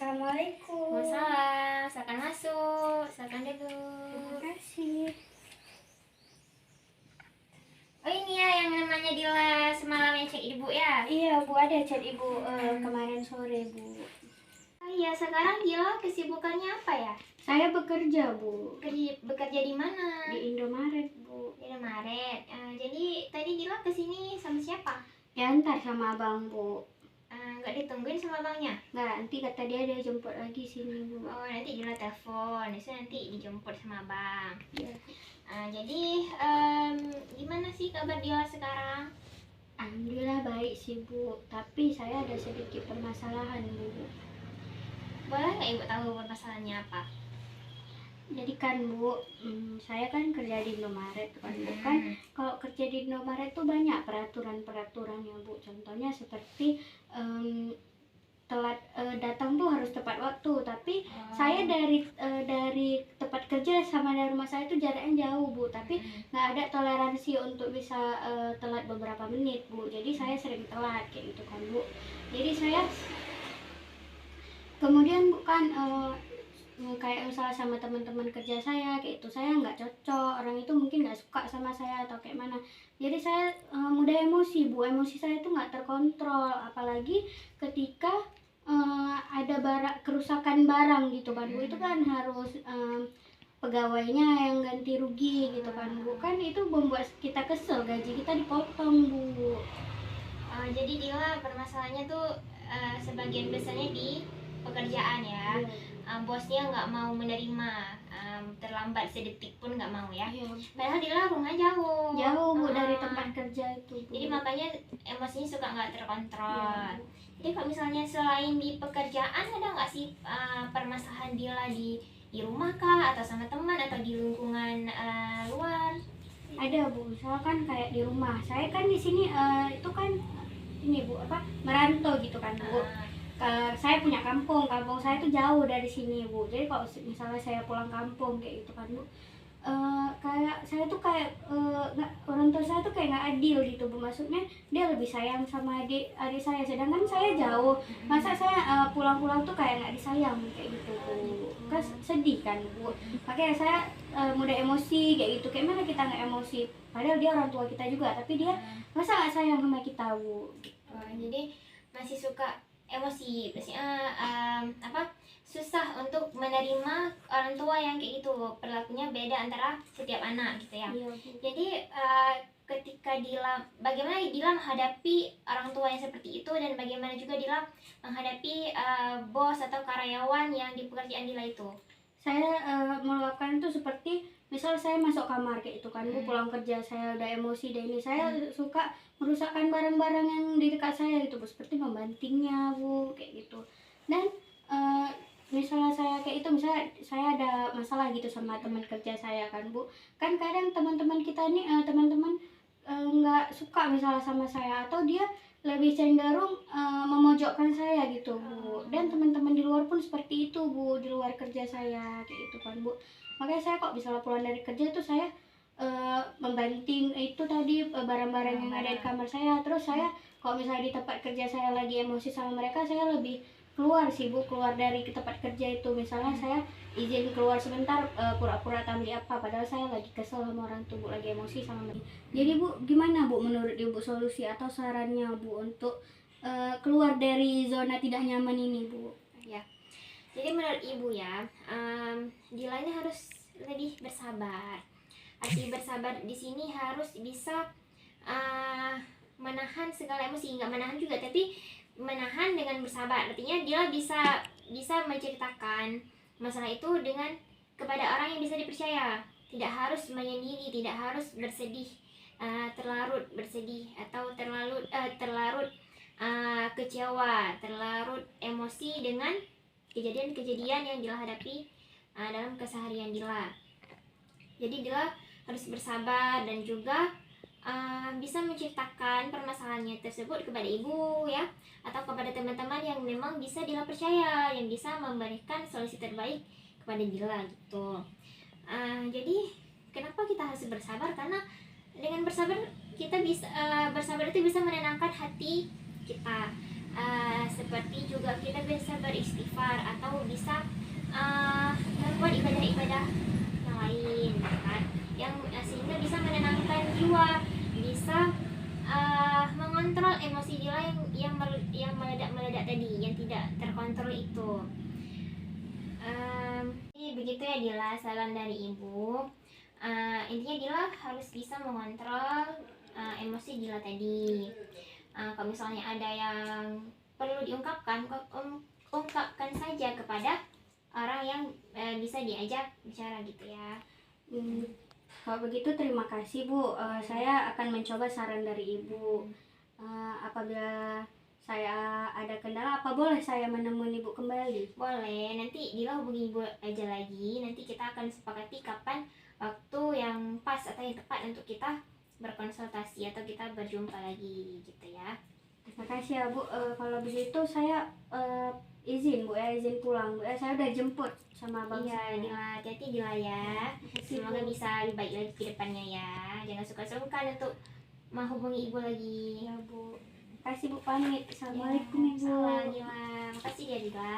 Assalamualaikum. Waalaikumsalam, silakan masuk, silakan duduk. Terima kasih. Oh ini ya yang namanya Dila semalam yang cek ibu ya? Iya Bu, ada chat Ibu kemarin sore Bu. Oh iya, sekarang Dila kesibukannya apa ya? Saya bekerja Bu Bekerja di mana? di Indomaret Bu. Di Maret. Jadi tadi Dila kesini sama siapa? Diantar sama abang Bu. Nggak ditungguin sama abangnya? Nggak, nanti kata dia jemput lagi sini Bu. Oh nanti Dila telepon, nanti dijemput sama abang. Ya. Jadi gimana sih kabar Dila sekarang? Alhamdulillah baik sih Bu, tapi saya ada sedikit permasalahan Bu. Boleh nggak ibu tahu permasalahannya apa? Jadi kan Bu, saya kan kerja di Indomaret kan Bu. Kan kalau kerja di Indomaret tuh banyak peraturan-peraturannya Bu. Contohnya seperti telat datang tuh harus tepat waktu. Tapi saya dari tempat kerja sama dari rumah saya itu jaraknya jauh Bu. Tapi nggak ada toleransi untuk bisa telat beberapa menit Bu. Jadi saya sering telat kayak gitu kan Bu. Jadi saya kemudian bukan kayak misalnya sama teman-teman kerja saya kayak itu saya nggak cocok, orang itu mungkin nggak suka sama saya atau kayak mana. Jadi saya mudah emosi Bu, emosi saya itu nggak terkontrol, apalagi ketika ada kerusakan barang gitu kan Bu. Itu kan harus pegawainya yang ganti rugi gitu kan Bu. Kan itu membuat kita kesel, gaji kita dipotong Bu. Jadi Dila permasalahannya tuh sebagian besarnya di pekerjaan ya. Bosnya nggak mau menerima, terlambat sedetik pun nggak mau ya. Padahal Dila rumah jauh Bu dari tempat kerja itu Bu. Jadi makanya emosinya suka nggak terkontrol. Jadi kalau misalnya selain di pekerjaan ada nggak sih permasalahan Dila di rumah kah, atau sama teman, atau di lingkungan luar? Ada Bu, misalkan kayak di rumah saya kan di sini itu kan ini Bu merantau gitu kan Bu. Saya punya kampung saya tuh jauh dari sini Bu. Jadi kalau misalnya saya pulang kampung kayak gitu kan Bu, kayak saya tuh kayak orang tua saya tuh kayak nggak adil gitu Bu. Maksudnya dia lebih sayang sama adik saya, sedangkan saya jauh. Masa saya pulang-pulang tuh kayak nggak disayang kayak gitu Bu. Kan sedih kan Bu. Makanya saya mudah emosi kayak gitu. Kayak mana kita nggak emosi? Padahal dia orang tua kita juga, tapi dia masa nggak sayang sama kita Bu. Jadi masih suka emosi, susah untuk menerima orang tua yang kayak gitu, perilakunya beda antara setiap anak gitu ya. Jadi ketika bagaimana Dila menghadapi orang tua yang seperti itu, dan bagaimana juga Dila menghadapi bos atau karyawan yang di pekerjaan Dila itu? Saya meluapkan itu seperti misal saya masuk kamar kayak itu kan Bu, pulang kerja saya udah emosi dan ini saya suka merusakkan barang-barang yang di dekat saya gitu Bu, seperti membantingnya Bu kayak gitu. Dan misalnya saya kayak itu, misalnya saya ada masalah gitu sama teman kerja saya kan Bu, kan kadang teman-teman kita nih teman-teman nggak suka misalnya sama saya, atau dia lebih cenderung memojokkan saya gitu Bu. Dan teman-teman di luar pun seperti itu Bu, di luar kerja saya kayak gitu kan Bu. Makanya saya kok misalnya pulang dari kerja itu saya membanting itu tadi barang-barang yang ada di kamar saya. Terus saya kalau misalnya di tempat kerja saya lagi emosi sama mereka, saya lebih keluar sih Bu, keluar dari tempat kerja itu. Misalnya saya izin keluar sebentar, pura-pura tampil apa, padahal saya lagi kesel sama orang tuh Bu, lagi emosi sama mereka. Jadi Bu, gimana Bu menurut Ibu solusi atau sarannya Bu untuk keluar dari zona tidak nyaman ini Bu? Ya, jadi menurut Ibu ya, Dila ini harus lebih bersabar. Arti bersabar di sini harus bisa menahan segala emosi, nggak menahan juga, tapi menahan dengan bersabar. Artinya dia bisa menceritakan masalah itu kepada orang yang bisa dipercaya. Tidak harus menyendiri, tidak harus bersedih, terlarut bersedih, atau terlarut kecewa, terlarut emosi dengan kejadian-kejadian yang Dila hadapi dalam keseharian Dila. Jadi Dila harus bersabar dan juga bisa menceritakan permasalahannya tersebut kepada ibu ya, atau kepada teman-teman yang memang bisa Dila percaya, yang bisa memberikan solusi terbaik kepada Dila gitu. Jadi kenapa kita harus bersabar? Karena dengan bersabar kita bisa bersabar itu bisa menenangkan hati kita. Seperti juga kita bisa beristighfar atau bisa melakukan ibadah-ibadah yang lain, kan? Yang sehingga bisa menenangkan jiwa, bisa mengontrol emosi Dila yang meledak-meledak tadi, yang tidak terkontrol itu. Jadi begitu ya Dila, salam dari ibu. Intinya Dila harus bisa mengontrol emosi Dila tadi. Kalau misalnya ada yang perlu diungkapkan, ungkapkan saja kepada orang yang bisa diajak bicara gitu ya. Kalau begitu terima kasih Bu. Saya akan mencoba saran dari Ibu. Apabila saya ada kendala, apa boleh saya menemui Ibu kembali? Boleh, nanti Dila hubungi ibu aja lagi. Nanti kita akan sepakati kapan waktu yang pas atau yang tepat untuk kita berkonsultasi atau kita berjumpa lagi gitu ya. Terima kasih ya Bu. Kalau begitu saya izin Bu ya, izin pulang Bu ya. Saya udah jemput sama abang Iya, saya. Dila, hati-hati Dila ya. Semoga Bu. bisa lebih baik lagi ke depannya ya. Jangan suka sungkan untuk menghubungi ibu lagi. Ya Bu. Terima kasih Bu, pamit. Assalamualaikum Ibu. Salam Dila. Makasih ya Dila.